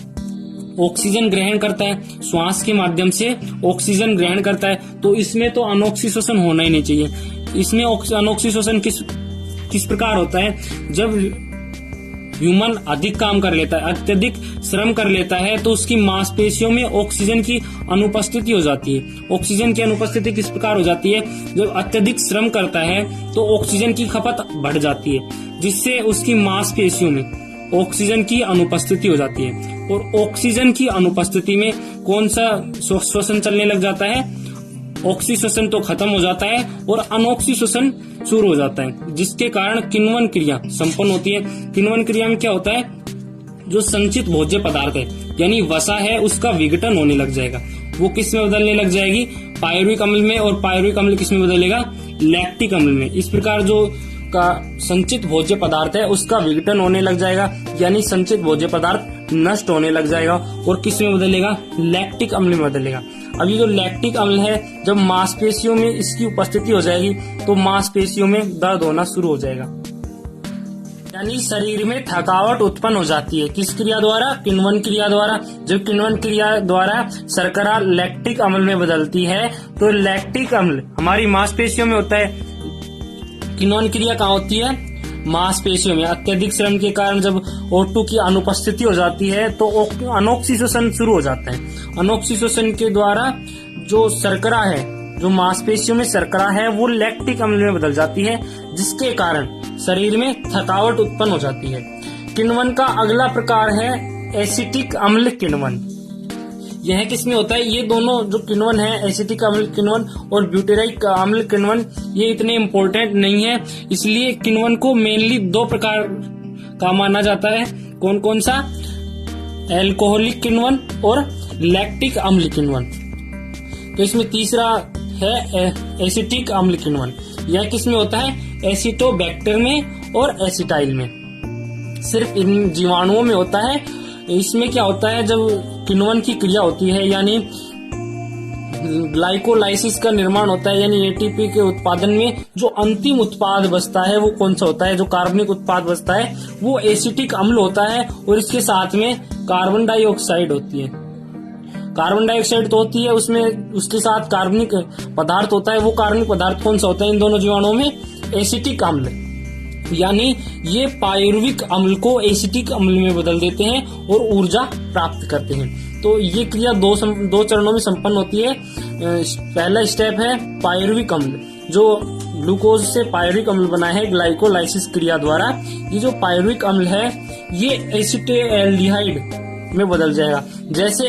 ऑक्सीजन ग्रहण करता है, श्वास के माध्यम से ऑक्सीजन ग्रहण करता है। तो इसमें तो अनऑक्सीशोषण होना ही नहीं चाहिए। इसमें अनऑक्सीशोषण किस प्रकार होता है? जब ह्यूमन अधिक काम कर लेता है, अत्यधिक श्रम कर लेता है, तो उसकी मांसपेशियों में ऑक्सीजन की अनुपस्थिति हो जाती है। ऑक्सीजन की अनुपस्थिति किस प्रकार हो जाती है? जब अत्यधिक श्रम करता है तो ऑक्सीजन की खपत बढ़ जाती है, जिससे उसकी मांसपेशियों में ऑक्सीजन की अनुपस्थिति हो जाती है। और ऑक्सीजन की अनुपस्थिति में कौन सा श्वसन चलने लग जाता है? ऑक्सीशोषण तो खत्म हो जाता है और अनऑक्सीशोषण शुरू हो जाता है, जिसके कारण किण्वन क्रिया संपन्न होती है। किण्वन क्रिया में क्या होता है? जो संचित भोज्य पदार्थ है यानी वसा है उसका विघटन होने लग जाएगा। वो किस में बदलने लग जाएगी? पायरुविक अम्ल में। और पायरुविक अम्ल किस में बदलेगा? लैक्टिक अम्ल में। इस प्रकार जो का संचित भोज्य पदार्थ है उसका विघटन होने लग जाएगा, यानी संचित भोज्य पदार्थ नष्ट होने लग जाएगा और किस में बदलेगा? लैक्टिक अम्ल में बदलेगा। अब ये जो लैक्टिक अम्ल है जब मांसपेशियों में इसकी उपस्थिति हो जाएगी तो मांसपेशियों में दर्द होना शुरू हो जाएगा, यानी शरीर में थकावट उत्पन्न हो जाती है। किस क्रिया द्वारा? किण्वन क्रिया द्वारा। जब किण्वन क्रिया द्वारा शर्करा लैक्टिक अम्ल में बदलती है तो लैक्टिक अम्ल हमारी मांसपेशियों में होता है। किण्वन क्रिया कहाँ होती है? मांसपेशियों में। अत्यधिक श्रम के कारण जब O2 की अनुपस्थिति हो जाती है तो अनऑक्सीशोषण शुरू हो जाता है। अनऑक्सीशोषण के द्वारा जो शर्करा है, जो मांसपेशियों में शर्करा है, वो लैक्टिक अम्ल में बदल जाती है, जिसके कारण शरीर में थकावट उत्पन्न हो जाती है। किण्वन का अगला प्रकार है एसिटिक अम्ल किण्वन। यह किसमें होता है? ये दोनों जो किण्वन है, एसिटिक अम्ल किण्वन और ब्यूटेरिक अम्ल किण्वन, ये इतने इम्पोर्टेंट नहीं है, इसलिए किण्वन को मेनली 2 प्रकार का माना जाता है। कौन कौन सा? एल्कोहलिक किण्वन और लैक्टिक अम्ल किण्वन। तो इसमें तीसरा है एसिटिक अम्ल किण्वन। यह किसमें होता है? एसिटोबैक्टर में और एसिटाइल में। सिर्फ इन जीवाणुओं में होता है। इसमें क्या होता है? जब किण्वन की क्रिया होती है यानी ग्लाइकोलाइसिस का निर्माण होता है, यानी एटीपी के उत्पादन में जो अंतिम उत्पाद बचता है वो कौन सा होता है? जो कार्बनिक उत्पाद बचता है वो एसिटिक अम्ल होता है और इसके साथ में कार्बन डाइऑक्साइड होती है। कार्बन डाइऑक्साइड तो होती है उसमें, उसके साथ कार्बनिक पदार्थ होता है। वो कार्बनिक पदार्थ कौन सा होता है इन दोनों जीवाणुओं में? एसिटिक अम्ल। यानी ये पायरुविक अम्ल को एसिटिक अम्ल में बदल देते हैं और ऊर्जा प्राप्त करते हैं। तो ये क्रिया दो चरणों में संपन्न होती है। पहला स्टेप है पायरुविक अम्ल, जो ग्लूकोज से पायरुविक अम्ल बना है ग्लाइकोलाइसिस क्रिया द्वारा। ये जो पायरुविक अम्ल है ये एसिटाल्डिहाइड में बदल जाएगा। जैसे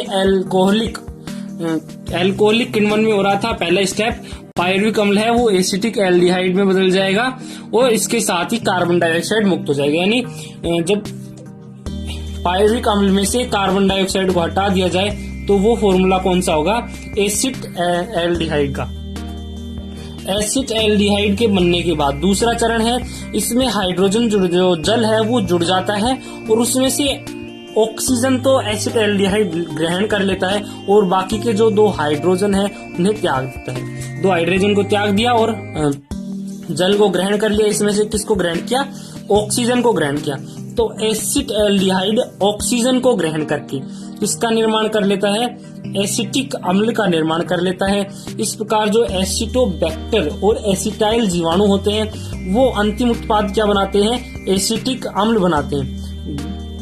एल्कोहलिक किण्वन में हो रहा था पहला स्टेप, पायरुविक अम्ल है वो एसिटिक एल्डिहाइड में बदल जाएगा और इसके साथ ही कार्बन डाइऑक्साइड मुक्त हो जाएगा। यानी जब पायरुविक अम्ल में से कार्बन डाइऑक्साइड को हटा दिया जाए तो वो फॉर्मूला कौन सा होगा, एसिड एल्डिहाइड का। एसिड एल्डिहाइड के बनने के बाद दूसरा चरण है, इसमें हाइड्रोजन जो जल है वो जुड़ जाता है और उसमें से ऑक्सीजन तो एसिड एल्डिहाइड ग्रहण कर लेता है और बाकी के जो 2 हाइड्रोजन है उन्हें त्याग देता है। 2 हाइड्रोजन को त्याग दिया और जल को ग्रहण कर लिया। इसमें से किसको ग्रहण किया, ऑक्सीजन को ग्रहण किया। तो एसिड एल्डिहाइड ऑक्सीजन को ग्रहण करके किसका निर्माण कर लेता है, एसिटिक अम्ल का निर्माण कर लेता है। इस प्रकार जो एसिटोबैक्टर और एसिटाइल जीवाणु होते हैं वो अंतिम उत्पाद क्या बनाते हैं, एसिटिक अम्ल बनाते हैं।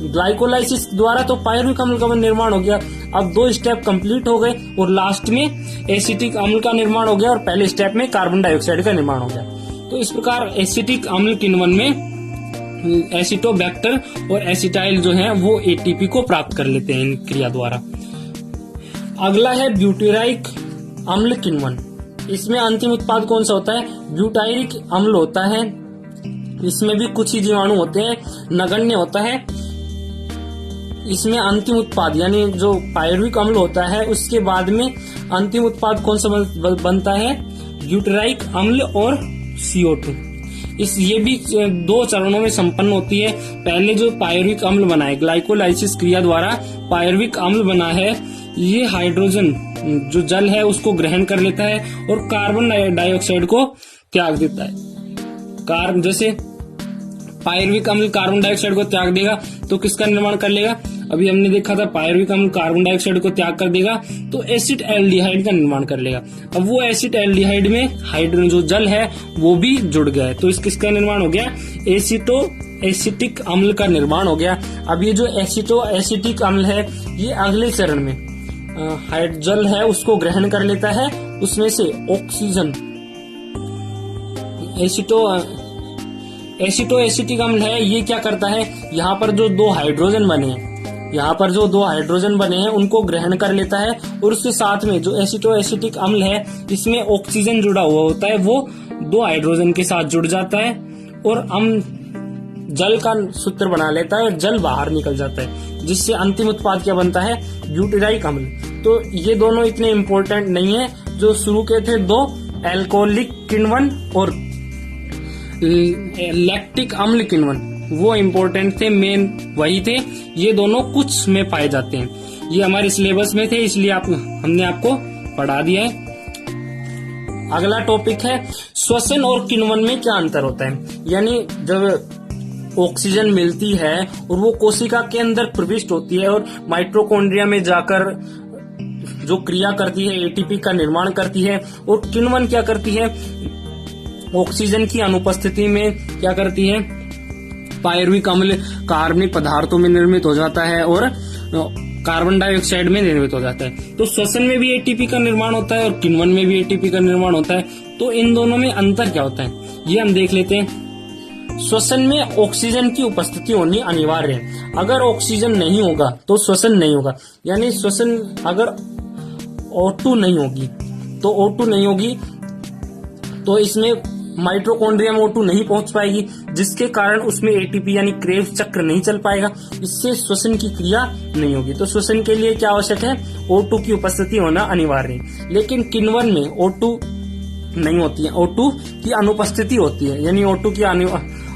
ग्लाइकोलाइसिस द्वारा तो पायरुविक अम्ल का निर्माण हो गया। अब 2 स्टेप कंप्लीट हो गए और लास्ट में एसिटिक अम्ल का निर्माण हो गया और पहले स्टेप में कार्बन डाइऑक्साइड का निर्माण हो गया। तो इस प्रकार एसिटिक अम्ल किण्वन में एसिटोबैक्टर और एसिटाइल जो है वो एटीपी को प्राप्त कर लेते हैं इन क्रिया द्वारा। अगला है ब्यूटेराइक अम्ल किण्वन। इसमें अंतिम उत्पाद कौन सा होता है, ब्यूटाइरिक अम्ल होता है। इसमें भी कुछ ही जीवाणु होते हैं, नगण्य होता है। इसमें अंतिम उत्पाद यानी जो पायरुविक अम्ल होता है उसके बाद में अंतिम उत्पाद कौन सा बनता है, ब्यूटेराइक अम्ल और CO2। ये भी 2 चरणों में संपन्न होती है। पहले जो पायरुविक अम्ल बना है ग्लाइकोलाइसिस क्रिया द्वारा पायरुविक अम्ल बना है, ये हाइड्रोजन जो जल है उसको ग्रहण कर लेता है और कार्बन डाइऑक्साइड को त्याग देता है। जैसे पायरुविक अम्ल कार्बन डाइऑक्साइड को त्याग देगा तो किसका निर्माण कर लेगा, अभी हमने देखा था पायरुविक अम्ल कार्बन डाइऑक्साइड को त्याग कर देगा तो एसिड एल्डिहाइड का निर्माण कर लेगा। अब वो एसिड एल्डिहाइड में हाइड्रोजन जो जल है वो भी जुड़ गया है तो किसका निर्माण हो गया, एसिटिक अम्ल का निर्माण हो गया। अब ये जो एसिटिक अम्ल है ये अगले चरण में जल है उसको ग्रहण कर लेता है, उसमें से ऑक्सीजन एसिटिक अम्ल है ये क्या करता है, यहाँ पर जो 2 हाइड्रोजन बने हैं उनको ग्रहण कर लेता है और उसके साथ में जो एसिटिक अम्ल है इसमें ऑक्सीजन जुड़ा हुआ होता है वो 2 हाइड्रोजन के साथ जुड़ जाता है और जल का सूत्र बना लेता है और जल बाहर निकल जाता है, जिससे अंतिम उत्पाद क्या बनता है, ब्यूटेराइक अम्ल। तो ये दोनों इतने इम्पोर्टेंट नहीं है। जो शुरू के थे 2 एल्कोहलिक किण्वन और लैक्टिक अम्ल किण्वन वो इम्पोर्टेंट थे, मेन वही थे। ये दोनों कुछ में पाए जाते हैं, ये हमारे सिलेबस में थे इसलिए हमने आपको पढ़ा दिया है। अगला टॉपिक है श्वसन और किण्वन में क्या अंतर होता है। यानी जब ऑक्सीजन मिलती है और वो कोशिका के अंदर प्रविष्ट होती है और माइटोकॉन्ड्रिया में जाकर जो क्रिया करती है एटीपी का निर्माण करती है, और किण्वन क्या करती है, ऑक्सीजन की अनुपस्थिति में क्या करती है, पायरुविक अम्ल कार्बनिक पदार्थों में निर्मित हो जाता है और कार्बन डाइऑक्साइड में निर्मित हो जाता है। तो श्वसन में भी एटीपी का निर्माण होता है और किण्वन में भी एटीपी का निर्माण होता है। तो इन दोनों में अंतर क्या होता है ये हम देख लेते हैं। श्वसन में ऑक्सीजन की उपस्थिति होनी अनिवार्य है। अगर ऑक्सीजन नहीं होगा तो श्वसन नहीं होगा। यानी श्वसन अगर O2 नहीं होगी तो इसमें माइटोकॉन्ड्रिया में O2 नहीं पहुंच पाएगी, जिसके कारण उसमें एटीपी यानी क्रेब्स चक्र नहीं चल पाएगा, इससे श्वसन की क्रिया नहीं होगी। तो श्वसन के लिए क्या आवश्यक है, O2 की उपस्थिति होना अनिवार्य है। लेकिन किण्वन में O2 नहीं होती है, O2 की अनुपस्थिति होती है, यानी O2 की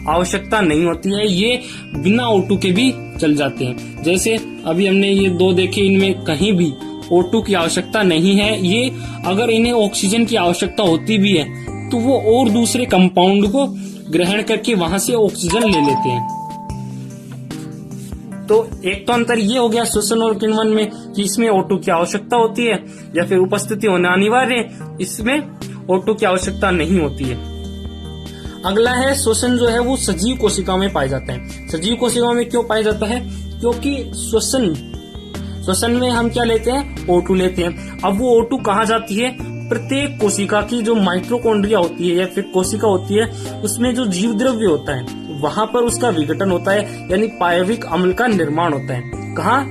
आवश्यकता नहीं होती है। ये बिना O2 के भी चल जाते हैं। जैसे अभी हमने ये 2 देखे, इनमें कहीं भी O2 की आवश्यकता नहीं है। ये अगर इन्हें ऑक्सीजन की आवश्यकता होती भी है तो वो और दूसरे कंपाउंड को ग्रहण करके वहां से ऑक्सीजन ले लेते हैं। तो एक तो अंतर ये हो गया श्वसन और किण्वन में कि इसमें O2 की आवश्यकता होती है या फिर उपस्थिति होना अनिवार्य है, इसमें O2 की आवश्यकता नहीं होती है। अगला है श्वसन, जो है वो सजीव कोशिकाओं में पाया जाता है। सजीव कोशिकाओं में क्यों पाया जाता है? क्योंकि श्वसन में हम क्या लेते हैं? O2 लेते हैं। अब वो O2 कहाँ जाती है? प्रत्येक कोशिका की जो माइटोकॉन्ड्रिया होती है या फिर कोशिका होती है, उसमें जो जीव द्रव्य होता है वहां पर उसका विघटन होता है, यानी पायरुविक अम्ल का निर्माण होता है। कहाँ?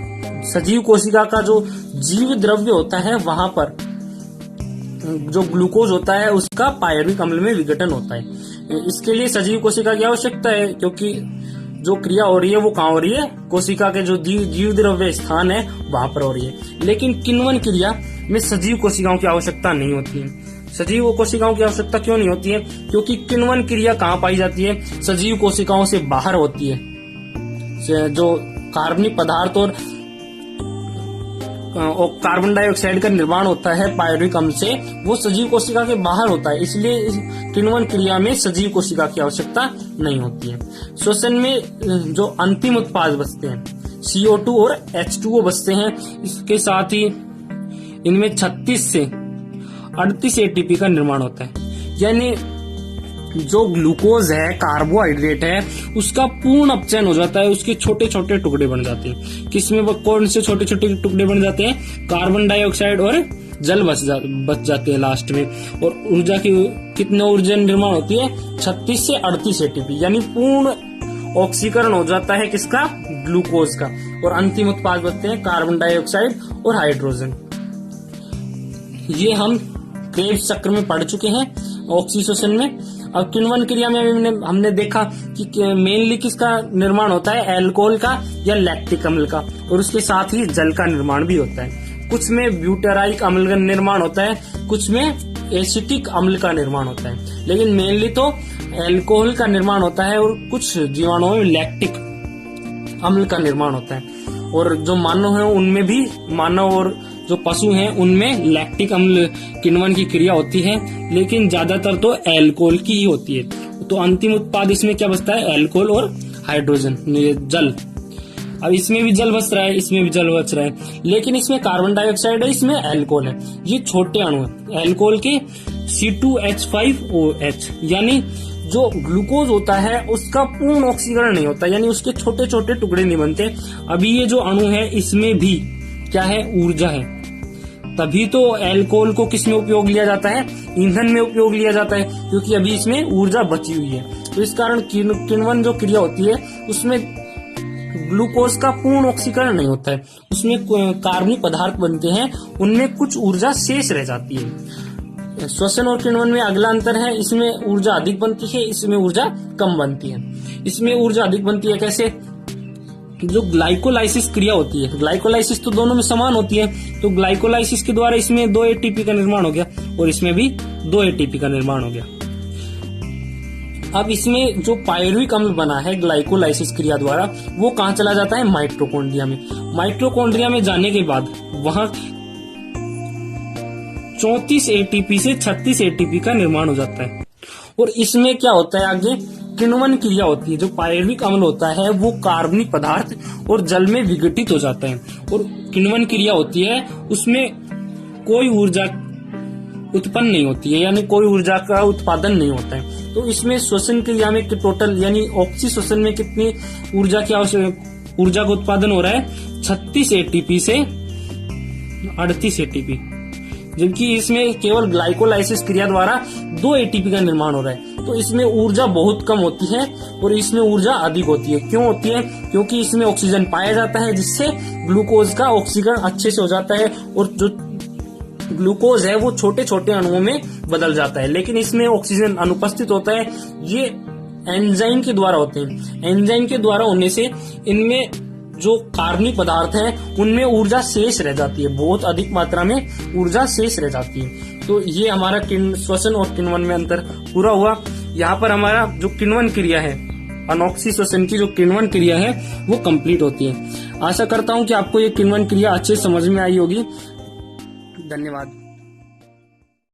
सजीव कोशिका का जो जीव द्रव्य होता है वहां पर जो ग्लूकोज होता है उसका पायरुविक अम्ल में विघटन होता है। इसके लिए सजीव कोशिका की आवश्यकता है, क्योंकि जो क्रिया हो रही है वो कहाँ हो रही है? कोशिका के जो जीव द्रव्य स्थान है वहां पर हो रही है। लेकिन किण्वन क्रिया में सजीव कोशिकाओं की आवश्यकता नहीं होती है। सजीव कोशिकाओं की आवश्यकता क्यों नहीं होती है? क्योंकि किण्वन क्रिया कहाँ पाई जाती है? सजीव कोशिकाओं से बाहर होती है। जो कार्बनिक पदार्थ और कार्बन डाइऑक्साइड का निर्माण होता है पायरुविक अम्ल से, वो सजीव कोशिका के बाहर होता है। इसलिए किण्वन क्रिया में सजीव कोशिका की आवश्यकता नहीं होती है। श्वसन में जो अंतिम उत्पाद बचते हैं CO2 और H2O बचते हैं। इसके साथ ही इनमें 36 से 38 ATP का निर्माण होता है। यानी जो ग्लूकोज है, कार्बोहाइड्रेट है, उसका पूर्ण अपचयन हो जाता है, उसके छोटे छोटे टुकड़े बन जाते हैं। किसमें कौन से छोटे छोटे टुकड़े बन जाते हैं? कार्बन डाइऑक्साइड और जल बच जाते हैं लास्ट में। और ऊर्जा की कितने ऊर्जा निर्माण होती है? 36 से 38 ATP, यानी पूर्ण ऑक्सीकरण हो जाता है किसका? ग्लूकोज का। और अंतिम उत्पाद बचते हैं कार्बन डाइऑक्साइड और हाइड्रोजन। ये हम क्रेब्स चक्र में पढ़ चुके हैं, ऑक्सीश्वसन में। अब किण्वन क्रिया में हमने देखा कि मेनली किसका निर्माण होता है? एल्कोहल का या लैक्टिक अम्ल का, और उसके साथ ही जल का निर्माण भी होता है। कुछ में ब्यूटेराइक अम्ल का निर्माण होता है, कुछ में एसिटिक अम्ल का निर्माण होता है, लेकिन मेनली तो एल्कोहल का निर्माण होता है और कुछ जीवाणुओं में लैक्टिक अम्ल का निर्माण होता है। और जो मानव है उनमें भी, मानव और जो पशु हैं उनमें लैक्टिक अम्ल किण्वन की क्रिया होती है, लेकिन ज्यादातर तो एल्कोहल की ही होती है। तो अंतिम उत्पाद इसमें क्या बचता है? एल्कोहल और हाइड्रोजन, जल। अब इसमें भी जल बच रहा है, इसमें भी जल बच रहा है, लेकिन इसमें कार्बन डाइऑक्साइड है, इसमें एल्कोहल है। ये छोटे अणु है एल्कोहल के, C2H5OH, यानी जो ग्लूकोज होता है उसका पूर्ण ऑक्सीकरण नहीं होता, यानी उसके छोटे छोटे टुकड़े नहीं बनते। अभी ये जो अणु है इसमें भी क्या है? ऊर्जा है। तभी तो एल्कोहल को किस में उपयोग लिया जाता है? ईंधन में उपयोग लिया जाता है, क्योंकि अभी इसमें ऊर्जा बची हुई है। तो इस कारण किण्वन जो क्रिया होती है उसमें ग्लूकोज का पूर्ण ऑक्सीकरण नहीं होता है, उसमें कार्बनिक पदार्थ बनते हैं, उनमें कुछ ऊर्जा शेष रह जाती है। श्वसन और किण्वन में अगला अंतर है, इसमें ऊर्जा अधिक बनती है, इसमें ऊर्जा कम बनती है। इसमें ऊर्जा अधिक बनती है कैसे? जो ग्लाइकोलाइसिस क्रिया होती है, ग्लाइकोलाइसिस तो दोनों में समान होती है, तो ग्लाइकोलाइसिस के द्वारा इसमें 2 ATP का निर्माण हो गया और इसमें भी 2 ATP का निर्माण हो गया। अब इसमें जो पायरुविक अम्ल बना है ग्लाइकोलाइसिस क्रिया द्वारा, वो कहाँ चला जाता है? माइटोकॉन्ड्रिया में। माइटोकॉन्ड्रिया में जाने के बाद वहां 34 ATP से 36 ATP का निर्माण हो जाता है। और इसमें क्या होता है आगे? किण्वन क्रिया होती है। जो पायरुविक अम्ल होता है वो कार्बनिक पदार्थ और जल में विघटित हो जाता है, और किण्वन क्रिया होती है उसमें कोई ऊर्जा उत्पन्न नहीं होती है, यानी कोई ऊर्जा का उत्पादन नहीं होता है। तो इसमें श्वसन क्रिया में टोटल यानी ऑक्सीश्वसन में कितनी ऊर्जा की ऊर्जा का उत्पादन हो रहा है? 36 ATP से 38 ATP, जबकि इसमें केवल ग्लाइकोलाइसिस क्रिया द्वारा 2 ATP का निर्माण हो रहा है। तो इसमें ऊर्जा बहुत कम होती है और इसमें ऊर्जा अधिक होती है। क्यों होती है? क्योंकि इसमें ऑक्सीजन पाया जाता है, जिससे ग्लूकोज का ऑक्सीकरण अच्छे से हो जाता है और जो ग्लूकोज है वो छोटे छोटे अणुओं में बदल जाता है। लेकिन इसमें ऑक्सीजन अनुपस्थित होता है, ये एंजाइम के द्वारा होते हैं। एंजाइम के द्वारा होने से इनमें जो कार्बनिक पदार्थ है उनमें ऊर्जा शेष रह जाती है, बहुत अधिक मात्रा में ऊर्जा शेष रह जाती है। तो ये हमारा श्वसन और किण्वन में अंतर पूरा हुआ। यहाँ पर हमारा जो किण्वन क्रिया है, अनॉक्सी श्वसन की जो किण्वन क्रिया है वो कंप्लीट होती है। आशा करता हूँ कि आपको ये किण्वन क्रिया अच्छे समझ में आई होगी। धन्यवाद।